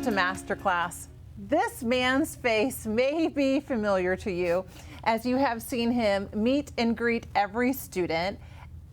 to Masterclass. This man's face may be familiar to you, as you have seen him meet and greet every student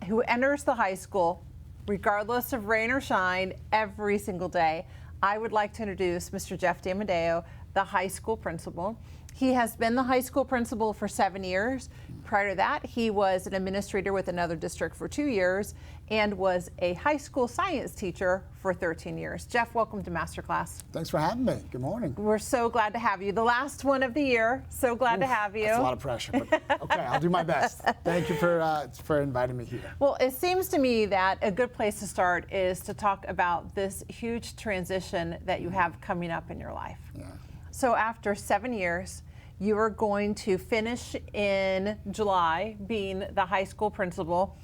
who enters the high school, regardless of rain or shine, every single day. I would like to introduce Mr. Jeff D'Amadeo, the high school principal. He has been the high school principal for 7 years. Prior to that, he was an administrator with another district for 2 years and was a high school science teacher for 13 years. Jeff, welcome to Masterclass. Thanks for having me. Good morning. We're so glad to have you. The last one of the year. So glad to have you. That's a lot of pressure, but okay, I'll do my best. Thank you for inviting me here. Well, it seems to me that a good place to start is to talk about this huge transition that you have coming up in your life. Yeah. So after 7 years, you are going to finish in July being the high school principal.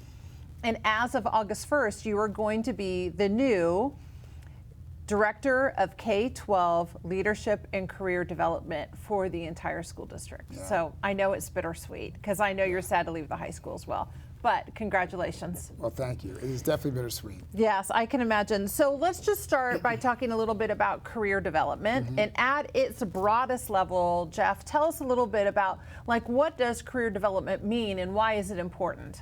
And as of August 1st, you are going to be the new Director of K-12 Leadership and Career Development for the entire school district. Yeah. So I know it's bittersweet because I know you're sad to leave the high school as well. But congratulations. Well, thank you. It is definitely bittersweet. Yes, I can imagine. So let's just start by talking a little bit about career development. And at its broadest level, Jeff, tell us a little bit about, like, what does career development mean and why is it important?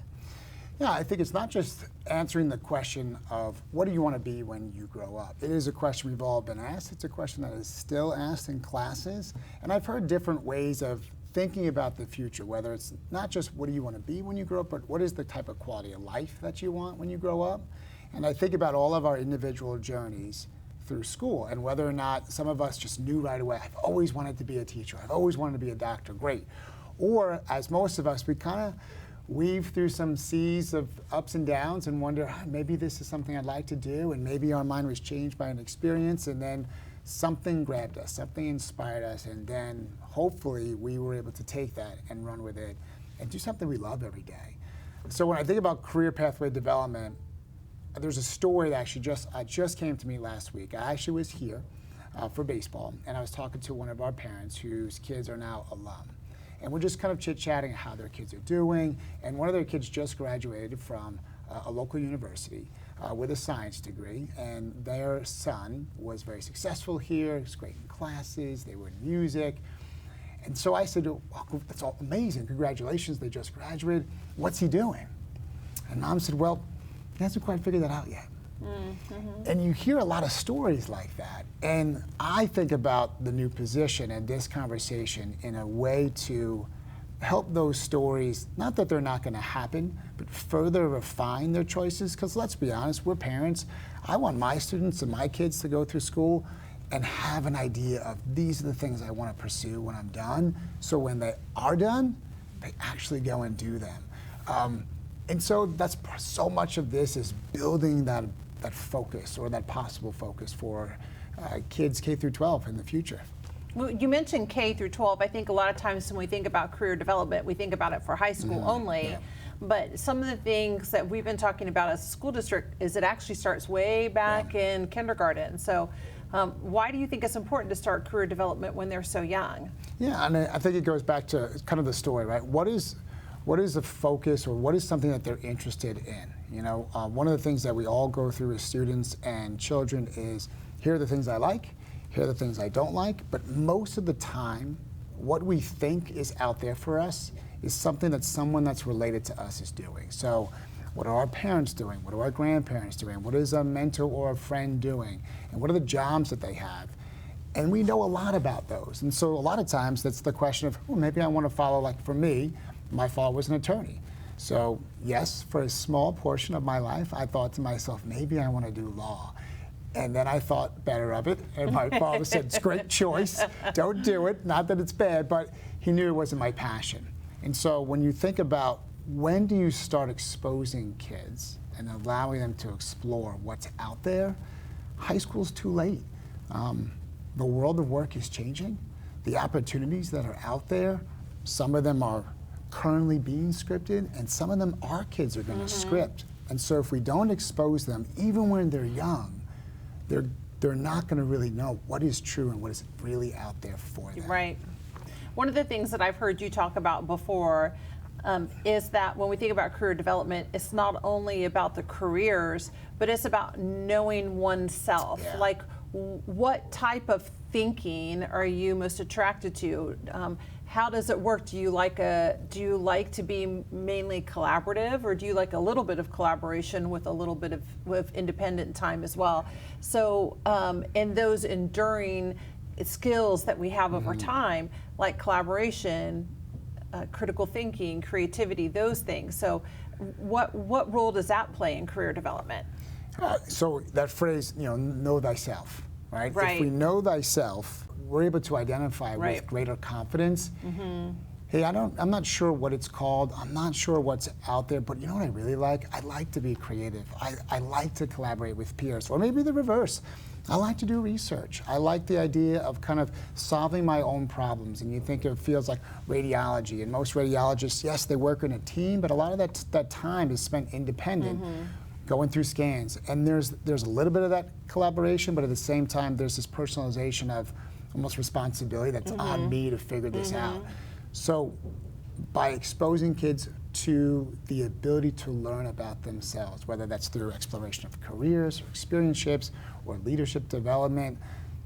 Yeah, I think it's not just answering the question of what do you want to be when you grow up. It is a question we've all been asked. It's a question that is still asked in classes. And I've heard different ways of thinking about the future, whether it's not just what do you want to be when you grow up, but what is the type of quality of life that you want when you grow up. And I think about all of our individual journeys through school and whether or not some of us just knew right away, I've always wanted to be a teacher, I've always wanted to be a doctor, great. Or as most of us, we kind of weave through some seas of ups and downs and wonder, maybe this is something I'd like to do, and maybe our mind was changed by an experience, and then something grabbed us, something inspired us, and then hopefully we were able to take that and run with it and do something we love every day. So when I think about career pathway development, there's a story that actually just came to me last week. I actually was here for baseball, and I was talking to one of our parents whose kids are now alum. And we're just kind of chit-chatting how their kids are doing, and one of their kids just graduated from a local university with a science degree, and their son was very successful here, he was great in classes, they were in music. And so I said, oh, that's all amazing, congratulations, they just graduated, what's he doing? And Mom said, well, he hasn't quite figured that out yet. And you hear a lot of stories like that. And I think about the new position and this conversation in a way to help those stories, not that they're not going to happen, but further refine their choices. Because let's be honest, we're parents. I want my students and my kids to go through school and have an idea of these are the things I want to pursue when I'm done. So when they are done, they actually go and do them. And so that's so much of this is building that focus or that possible focus for kids K through 12 in the future. Well, you mentioned K through 12. I think a lot of times when we think about career development, we think about it for high school only. Yeah. But some of the things that we've been talking about as a school district is it actually starts way back in kindergarten. So why do you think it's important to start career development when they're so young? Yeah, and I think it goes back to kind of the story, right? What is a focus or what is something that they're interested in? You know, one of the things that we all go through as students and children is, here are the things I like, here are the things I don't like, but most of the time, what we think is out there for us is something that someone that's related to us is doing. So what are our parents doing? What are our grandparents doing? What is a mentor or a friend doing? And what are the jobs that they have? And we know a lot about those. And so a lot of times that's the question of, well, maybe I want to follow, like for me, my father was an attorney. So yes, for a small portion of my life, I thought to myself, maybe I want to do law. And then I thought better of it, and my father said, it's a great choice, don't do it. Not that it's bad, but he knew it wasn't my passion. And so when you think about when do you start exposing kids and allowing them to explore what's out there, high school's too late. The world of work is changing. The opportunities that are out there, some of them are currently being scripted, and some of them our kids are going to script. And so if we don't expose them, even when they're young, they're not going to really know what is true and what is really out there for them. Right. One of the things that I've heard you talk about before is that when we think about career development, it's not only about the careers, but it's about knowing oneself. Yeah. Like, what type of thinking are you most attracted to? How does it work? Do you like to be mainly collaborative, or do you like a little bit of collaboration with a little bit of independent time as well? So, and those enduring skills that we have over time, like collaboration, critical thinking, creativity, those things. So, what role does that play in career development? So that phrase, know thyself, right? Right. If we know thyself, we're able to identify with greater confidence. Hey, I'm not sure what it's called. I'm not sure what's out there, but you know what I really like? I like to be creative. I like to collaborate with peers, or maybe the reverse. I like to do research. I like the idea of kind of solving my own problems. And you think of fields like radiology, and most radiologists, yes, they work in a team, but a lot of that time is spent independent, going through scans. And there's a little bit of that collaboration, but at the same time, there's this personalization of almost responsibility that's on me to figure this out. So by exposing kids to the ability to learn about themselves, whether that's through exploration of careers, or experiences, or leadership development,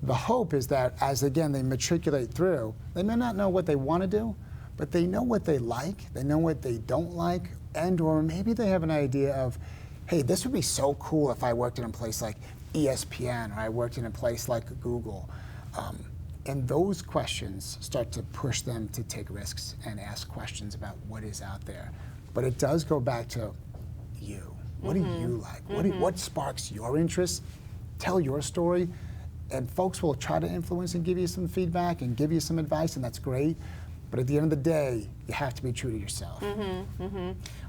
the hope is that as, again, they matriculate through, they may not know what they want to do, but they know what they like, they know what they don't like, and or maybe they have an idea of, hey, this would be so cool if I worked in a place like ESPN, or I worked in a place like Google. And those questions start to push them to take risks and ask questions about what is out there. But it does go back to you. What do you like? What sparks your interest? Tell your story, and folks will try to influence and give you some feedback and give you some advice, and that's great. But at the end of the day, you have to be true to yourself.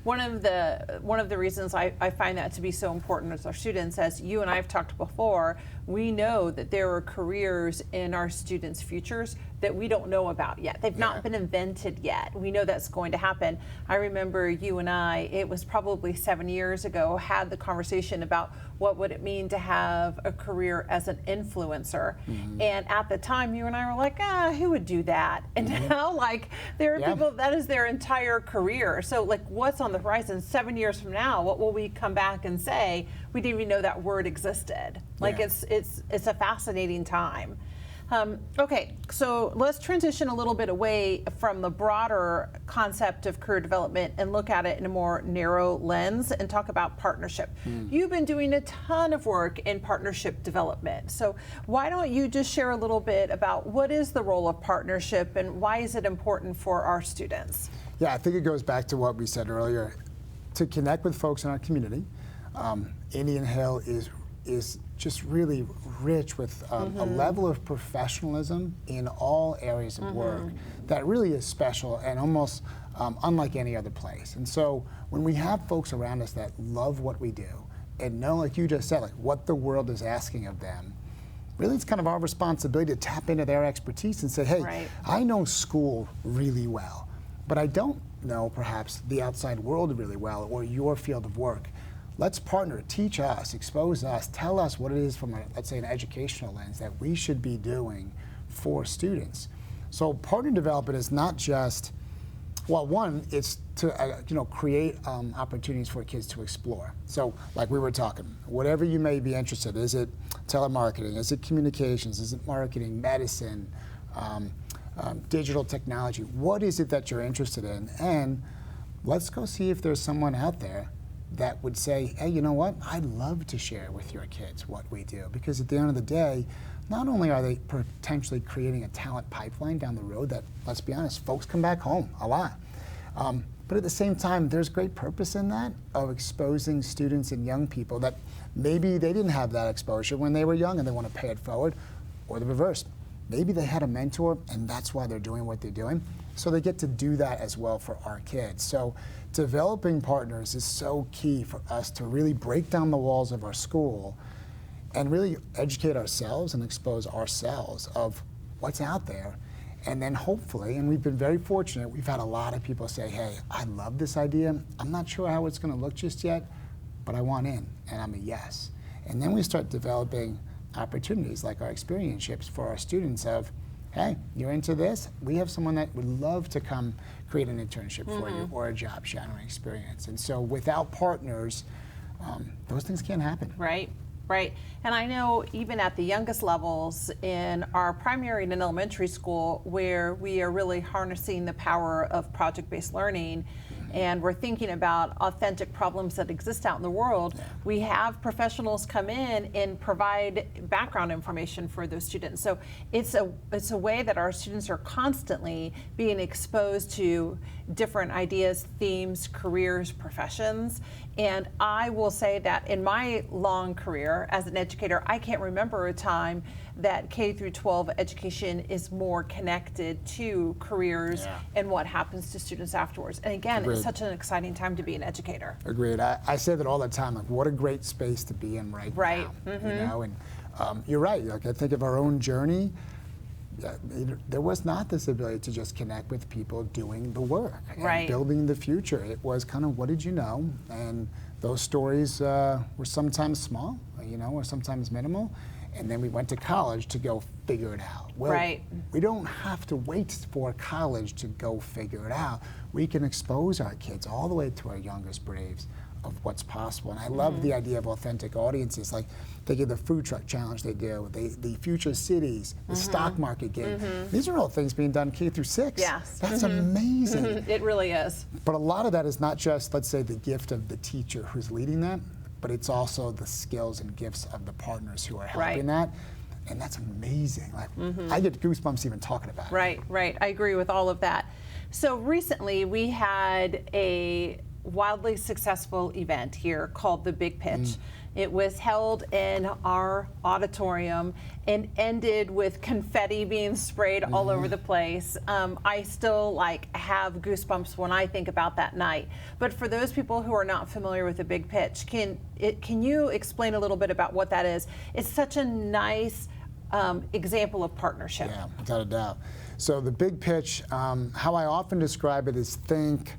One of the reasons I find that to be so important as our students, as you and I have talked before, we know that there are careers in our students' futures that we don't know about yet. They've not been invented yet. We know that's going to happen. I remember you and I, it was probably 7 years ago, had the conversation about what would it mean to have a career as an influencer. And at the time, you and I were like, who would do that? And now, like, there are people, that is their entire career. So, like, what's on the horizon 7 years from now? What will we come back and say? We didn't even know that word existed. Like, it's a fascinating time. Okay, so let's transition a little bit away from the broader concept of career development and look at it in a more narrow lens and talk about partnership. You've been doing a ton of work in partnership development. So why don't you just share a little bit about what is the role of partnership and why is it important for our students? Yeah, I think it goes back to what we said earlier. To connect with folks in our community, Indian Hill is just really rich with a level of professionalism in all areas of work that really is special and almost unlike any other place. And so when we have folks around us that love what we do and know, like you just said, like what the world is asking of them, really it's kind of our responsibility to tap into their expertise and say, hey, I know school really well, but I don't know perhaps the outside world really well or your field of work. Let's partner, teach us, expose us, tell us what it is from, let's say, an educational lens that we should be doing for students. So partner development is not just, well, one, it's to create opportunities for kids to explore. So like we were talking, whatever you may be interested in, is it telemarketing, is it communications, is it marketing, medicine, digital technology, what is it that you're interested in? And let's go see if there's someone out there that would say, hey, you know what, I'd love to share with your kids what we do. Because at the end of the day, not only are they potentially creating a talent pipeline down the road that, let's be honest, folks come back home a lot. But at the same time, there's great purpose in that of exposing students and young people that maybe they didn't have that exposure when they were young and they want to pay it forward, or the reverse. Maybe they had a mentor and that's why they're doing what they're doing. So they get to do that as well for our kids. So developing partners is so key for us to really break down the walls of our school and really educate ourselves and expose ourselves of what's out there. And then hopefully, and we've been very fortunate, we've had a lot of people say, hey, I love this idea. I'm not sure how it's going to look just yet, but I want in, and I'm a yes. And then we start developing opportunities like our experiences for our students of, hey, you're into this? We have someone that would love to come create an internship for you or a job shadowing experience. And so without partners, those things can't happen. Right. Right. And I know even at the youngest levels in our primary and elementary school, where we are really harnessing the power of project-based learning, and we're thinking about authentic problems that exist out in the world, we have professionals come in and provide background information for those students. So it's a way that our students are constantly being exposed to different ideas, themes, careers, professions. And I will say that in my long career as an educator, I can't remember a time that K through 12 education is more connected to careers and what happens to students afterwards. And again, Agreed. it's such an exciting time to be an educator. Agreed. I say that all the time, like, what a great space to be in right now. You know, and you're right. Like, I think of our own journey. There was not this ability to just connect with people doing the work and building the future. It was kind of, what did you know? And those stories were sometimes small, you know, or sometimes minimal. And then we went to college to go figure it out. Well, we don't have to wait for college to go figure it out. We can expose our kids all the way to our youngest braves of what's possible. And I love the idea of authentic audiences. Like, think of the food truck challenge they do, the future cities, the stock market game. These are all things being done K through 6. Yes. That's amazing. It really is. But a lot of that is not just, let's say, the gift of the teacher who's leading that, but it's also the skills and gifts of the partners who are helping that. And that's amazing. Like, I get goosebumps even talking about it. Right. I agree with all of that. So recently we had a wildly successful event here called the Big Pitch. It was held in our auditorium and ended with confetti being sprayed all over the place. I still have goosebumps when I think about that night. But for those people who are not familiar with the Big Pitch, can you explain a little bit about what that is? It's such a nice example of partnership. Yeah, without a doubt. So the Big Pitch, how I often describe it is think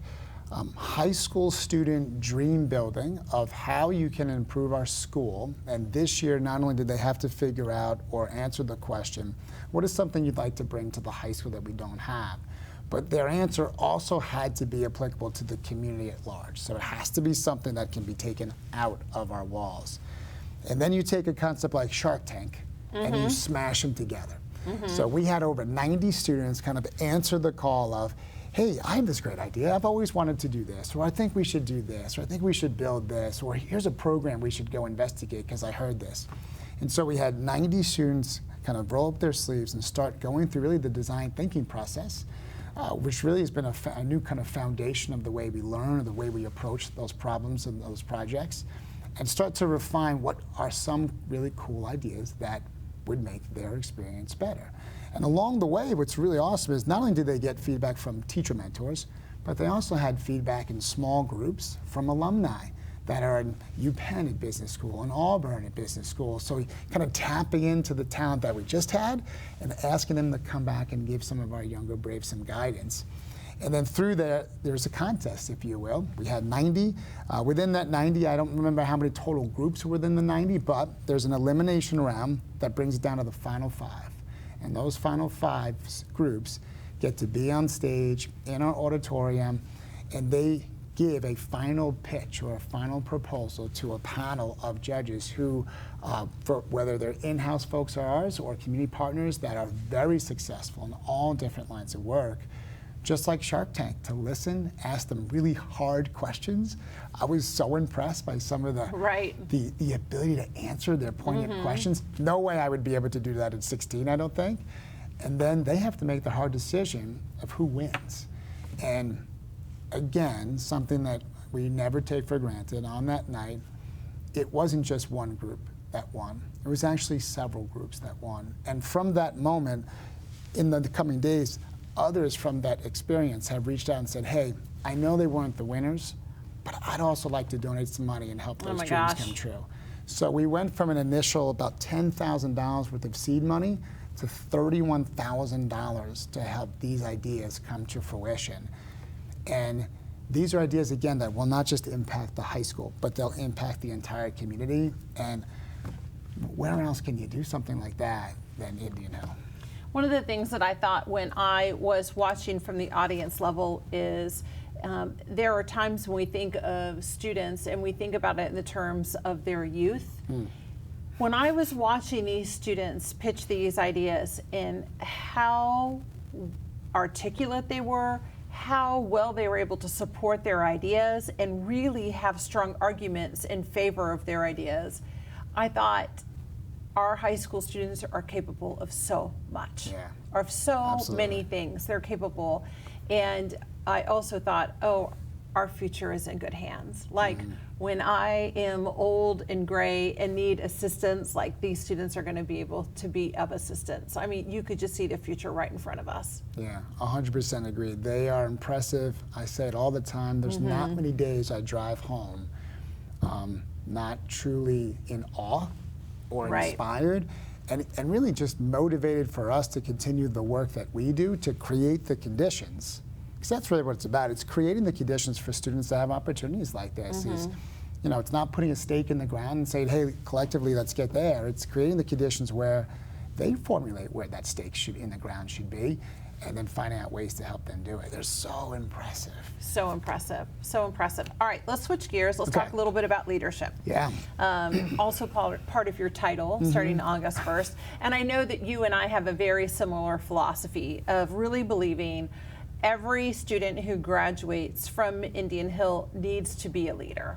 high school student dream building of how you can improve our school. And this year, not only did they have to figure out or answer the question, what is something you'd like to bring to the high school that we don't have? But their answer also had to be applicable to the community at large. So it has to be something that can be taken out of our walls. And then you take a concept like Shark Tank and you smash them together. So we had over 90 students kind of answer the call of, hey, I have this great idea. I've always wanted to do this, or I think we should do this, or I think we should build this, or here's a program we should go investigate because I heard this. And so we had 90 students kind of roll up their sleeves and start going through really the design thinking process, which really has been a new kind of foundation of the way we learn, or the way we approach those problems and those projects, and start to refine what are some really cool ideas that would make their experience better. And along the way, what's really awesome is not only did they get feedback from teacher mentors, but they also had feedback in small groups from alumni that are in UPenn at business school and Auburn at business school. So kind of tapping into the talent that we just had and asking them to come back and give some of our younger braves some guidance. And then through there, there's a contest, if you will. We had 90. Within that 90, I don't remember how many total groups were within the 90, but there's an elimination round that brings it down to the final 5. And those final 5 groups get to be on stage in our auditorium, and they give a final pitch or a final proposal to a panel of judges who, for whether they're in-house folks or ours or community partners that are very successful in all different lines of work, just like Shark Tank, to listen, ask them really hard questions. I was so impressed by some of the ability to answer their poignant questions. No way I would be able to do that at 16, I don't think. And then they have to make the hard decision of who wins. And again, something that we never take for granted, on that night, it wasn't just one group that won. It was actually several groups that won. And from that moment, in the coming days, others from that experience have reached out and said, hey, I know they weren't the winners, but I'd also like to donate some money and help those dreams come true. So we went from an initial about $10,000 worth of seed money to $31,000 to help these ideas come to fruition. And these are ideas, again, that will not just impact the high school, but they'll impact the entire community. And where else can you do something like that than Indian Hill? One of the things that I thought when I was watching from the audience level is there are times when we think of students and we think about it in the terms of their youth. When I was watching these students pitch these ideas and how articulate they were, how well they were able to support their ideas and really have strong arguments in favor of their ideas, I thought our high school students are capable of so much, of so Absolutely. many things. They're capable. And I also thought, oh, our future is in good hands. Like when I am old and gray and need assistance, like these students are going to be able to be of assistance. I mean, you could just see the future right in front of us. Yeah, 100% agree. They are impressive. I say it all the time. There's not many days I drive home not truly in awe or inspired and really just motivated for us to continue the work that we do to create the conditions. Because that's really what it's about. It's creating the conditions for students to have opportunities like this. You know, it's not putting a stake in the ground and saying, hey, collectively, let's get there. It's creating the conditions where they formulate where that stake in the ground should be, and then finding out ways to help them do it. They're so impressive. So impressive, so impressive. All right, let's switch gears. Let's talk a little bit about leadership. Yeah. Also part of your title, starting August 1st. And I know that you and I have a very similar philosophy of really believing every student who graduates from Indian Hill needs to be a leader.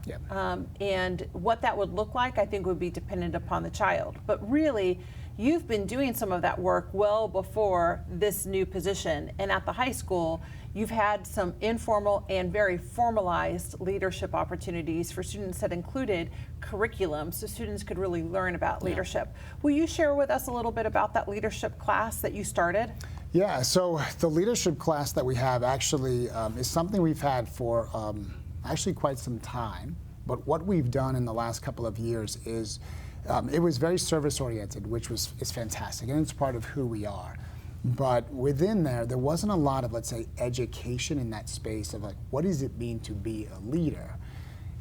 And what that would look like, I think, would be dependent upon the child. But really, you've been doing some of that work well before this new position. And at the high school, you've had some informal and very formalized leadership opportunities for students that included curriculum, so students could really learn about leadership. Will you share with us a little bit about that leadership class that you started? Yeah, so the leadership class that we have actually is something we've had for actually quite some time. But what we've done in the last couple of years is it was very service-oriented, which is fantastic, and it's part of who we are. But within there wasn't a lot of, let's say, education in that space of like, what does it mean to be a leader?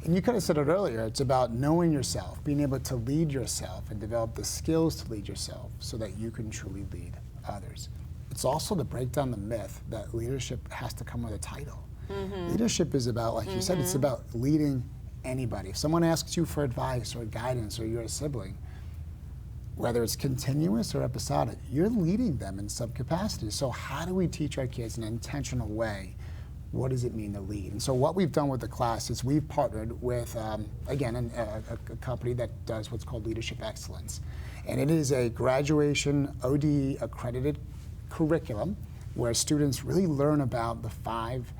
And you could have said it earlier, it's about knowing yourself, being able to lead yourself and develop the skills to lead yourself so that you can truly lead others. It's also to break down the myth that leadership has to come with a title. Leadership is about, like you said, it's about leading anybody. If someone asks you for advice or guidance or you're a sibling, whether it's continuous or episodic, you're leading them in some capacity. So how do we teach our kids in an intentional way? What does it mean to lead? And so what we've done with the class is we've partnered with, again, a company that does what's called Leadership Excellence. And it is a graduation ODE accredited curriculum where students really learn about the 5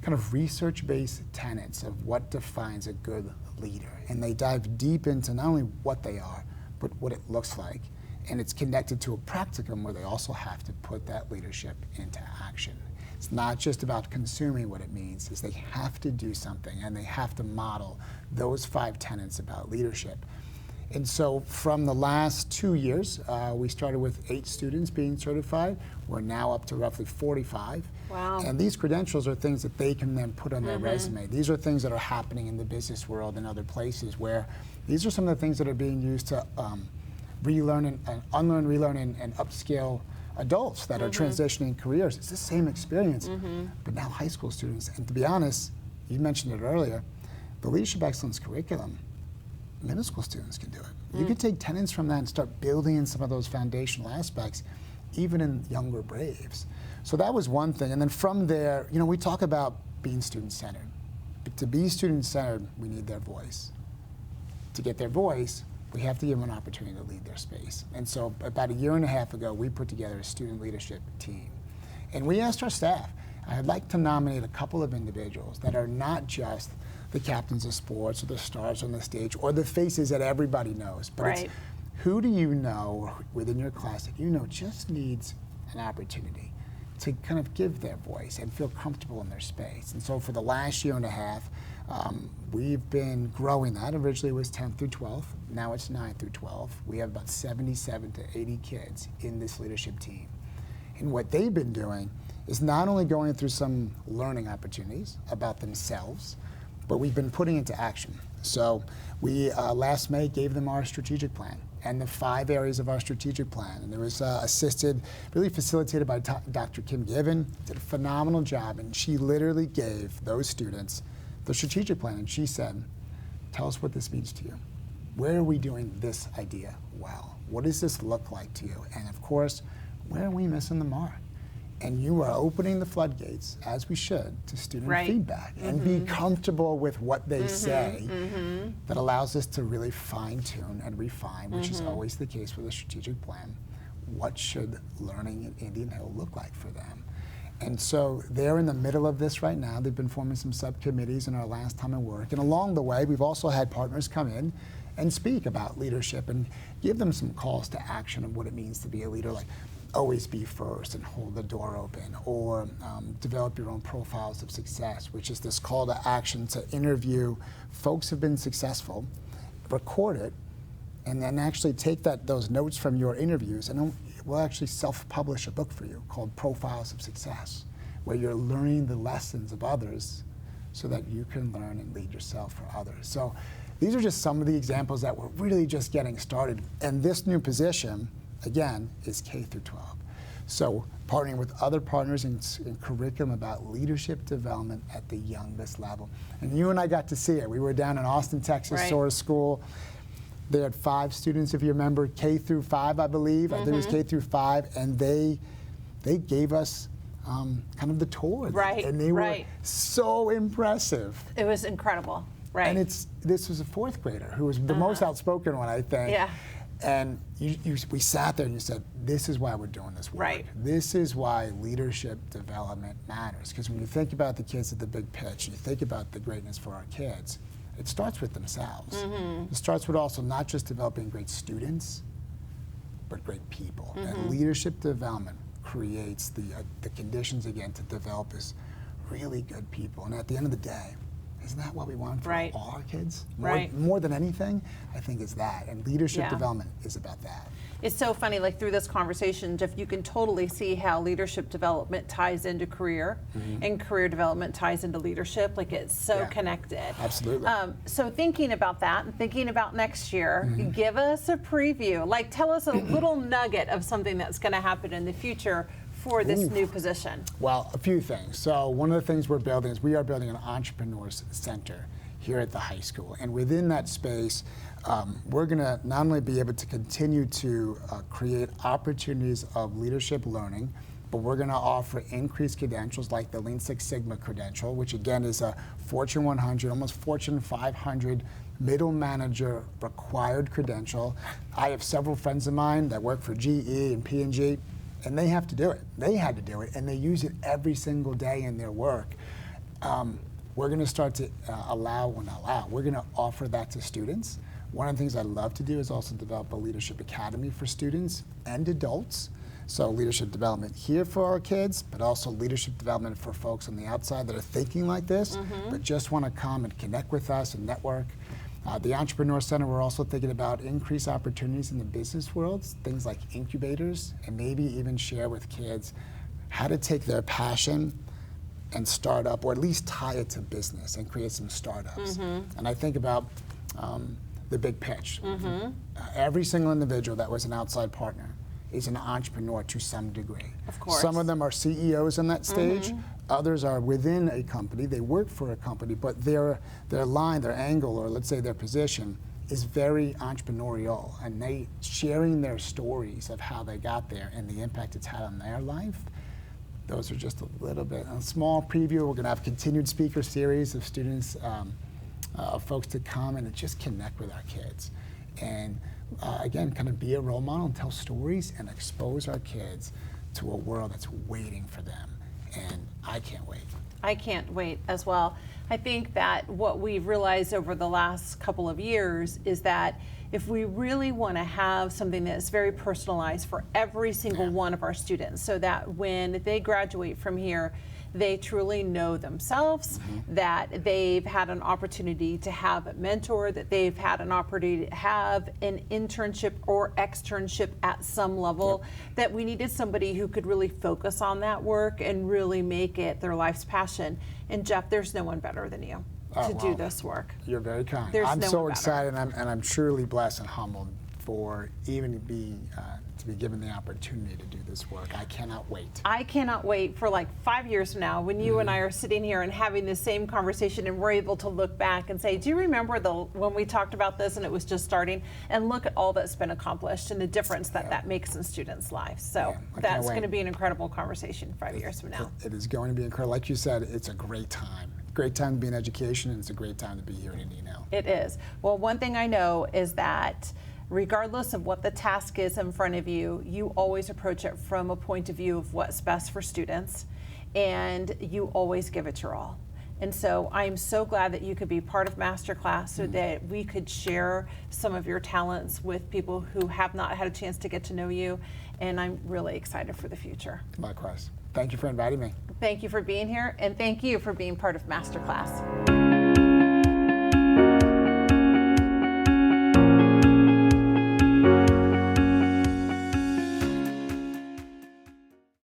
kind of research-based tenets of what defines a good leader. And they dive deep into not only what they are, but what it looks like. And it's connected to a practicum where they also have to put that leadership into action. It's not just about consuming what it means, is they have to do something and they have to model those 5 tenets about leadership. And so from the last 2 years, we started with 8 students being certified. We're now up to roughly 45. Wow. And these credentials are things that they can then put on their resume. These are things that are happening in the business world and other places where these are some of the things that are being used to relearn and unlearn, relearn, and upscale adults that are transitioning careers. It's the same experience, but now high school students. And to be honest, you mentioned it earlier, the Leadership Excellence curriculum, middle school students can do it. You could take tenets from that and start building in some of those foundational aspects, even in younger braves. So that was one thing. And then from there, you know, we talk about being student-centered. But to be student-centered, we need their voice. To get their voice, we have to give them an opportunity to lead their space. And so about 1.5 years ago, we put together a student leadership team. And we asked our staff, I'd like to nominate a couple of individuals that are not just the captains of sports or the stars on the stage or the faces that everybody knows, but it's who do you know within your class that you know just needs an opportunity to kind of give their voice and feel comfortable in their space. And so for the last 1.5 years, we've been growing that. Originally it was 10th through 12th, now it's 9th through 12th. We have about 77 to 80 kids in this leadership team. And what they've been doing is not only going through some learning opportunities about themselves, but we've been putting into action. So we, last May, gave them our strategic plan and the 5 areas of our strategic plan. And it was assisted, really facilitated by Dr. Kim Given, did a phenomenal job, and she literally gave those students the strategic plan, and she said, tell us what this means to you. where are we doing this idea well? What does this look like to you? And of course, where are we missing the mark? And you are opening the floodgates, as we should, to student feedback and be comfortable with what they say. That allows us to really fine tune and refine, which is always the case with a strategic plan. What should learning in Indian Hill look like for them? And so they're in the middle of this right now. They've been forming some subcommittees in our last time of work. And along the way, we've also had partners come in and speak about leadership and give them some calls to action of what it means to be a leader, like always be first and hold the door open, or develop your own profiles of success, which is this call to action to interview folks who've been successful, record it, and then actually take those notes from your interviews, and we'll actually self-publish a book for you called Profiles of Success, where you're learning the lessons of others so that you can learn and lead yourself for others. So these are just some of the examples that we're really just getting started. And this new position, again, is K through 12. So partnering with other partners in curriculum about leadership development at the youngest level. And you and I got to see it. We were down in Austin, Texas, saw a school. They had 5 students, if you remember, K through 5, I believe. I think it was K through 5, and they gave us kind of the tour. And they were so impressive. It was incredible. Right. And this was a 4th grader who was the most outspoken one, I think. Yeah. And we sat there and you said, this is why we're doing this work. Right. This is why leadership development matters. Because when you think about the kids at the big pitch, you think about the greatness for our kids, it starts with themselves. It starts with also not just developing great students, but great people. And leadership development creates the conditions, again, to develop this really good people. And at the end of the day, isn't that what we want for all our kids? More than anything, I think it's that. And leadership development is about that. It's so funny, like through this conversation, Jeff, you can totally see how leadership development ties into career and career development ties into leadership. Like it's so connected. Absolutely. So thinking about that and thinking about next year, give us a preview. Like tell us a little nugget of something that's going to happen in the future for this new position. Well, a few things. So one of the things we're building is we are building an entrepreneurs center here at the high school. And within that space, we're going to not only be able to continue to create opportunities of leadership learning, but we're going to offer increased credentials like the Lean Six Sigma credential, which again is a Fortune 100, almost Fortune 500 middle manager required credential. I have several friends of mine that work for GE and P&G, and they have to do it. They had to do it, and they use it every single day in their work. We're going to start to we're going to offer that to students. One of the things I'd love to do is also develop a leadership academy for students and adults. So leadership development here for our kids, but also leadership development for folks on the outside that are thinking like this, but just want to come and connect with us and network. The Entrepreneur Center, we're also thinking about increased opportunities in the business world, things like incubators, and maybe even share with kids how to take their passion and start up, or at least tie it to business and create some startups. And I think about the big pitch. Every single individual that was an outside partner is an entrepreneur to some degree. Of course. Some of them are CEOs on that stage. Others are within a company. They work for a company, but their line, their angle, or let's say their position is very entrepreneurial, and they sharing their stories of how they got there and the impact it's had on their life. Those are just a little bit, a small preview. We're going to have a continued speaker series of students, of folks to come and just connect with our kids. And again, kind of be a role model and tell stories and expose our kids to a world that's waiting for them. And I can't wait. I can't wait as well. I think that what we've realized over the last couple of years is that if we really want to have something that's very personalized for every single one of our students, so that when they graduate from here, they truly know themselves, that they've had an opportunity to have a mentor, that they've had an opportunity to have an internship or externship at some level, that we needed somebody who could really focus on that work and really make it their life's passion. And Jeff, there's no one better than you to do this work. You're very kind. There's I'm no so one excited, and I'm truly blessed and humbled for even being to be given the opportunity to do this work. I cannot wait. I cannot wait for like 5 years from now when you and I are sitting here and having the same conversation and we're able to look back and say, do you remember when we talked about this and it was just starting? And look at all that's been accomplished and the difference that makes in students' lives. So that's going to be an incredible conversation 5 years from now. It is going to be incredible. Like you said, it's a great time. Great time to be in education, and it's a great time to be here at Indiana. It is. Well, one thing I know is that regardless of what the task is in front of you, you always approach it from a point of view of what's best for students, and you always give it your all. And so I'm so glad that you could be part of Masterclass so that we could share some of your talents with people who have not had a chance to get to know you, and I'm really excited for the future. Likewise. Thank you for inviting me. Thank you for being here, and thank you for being part of Masterclass.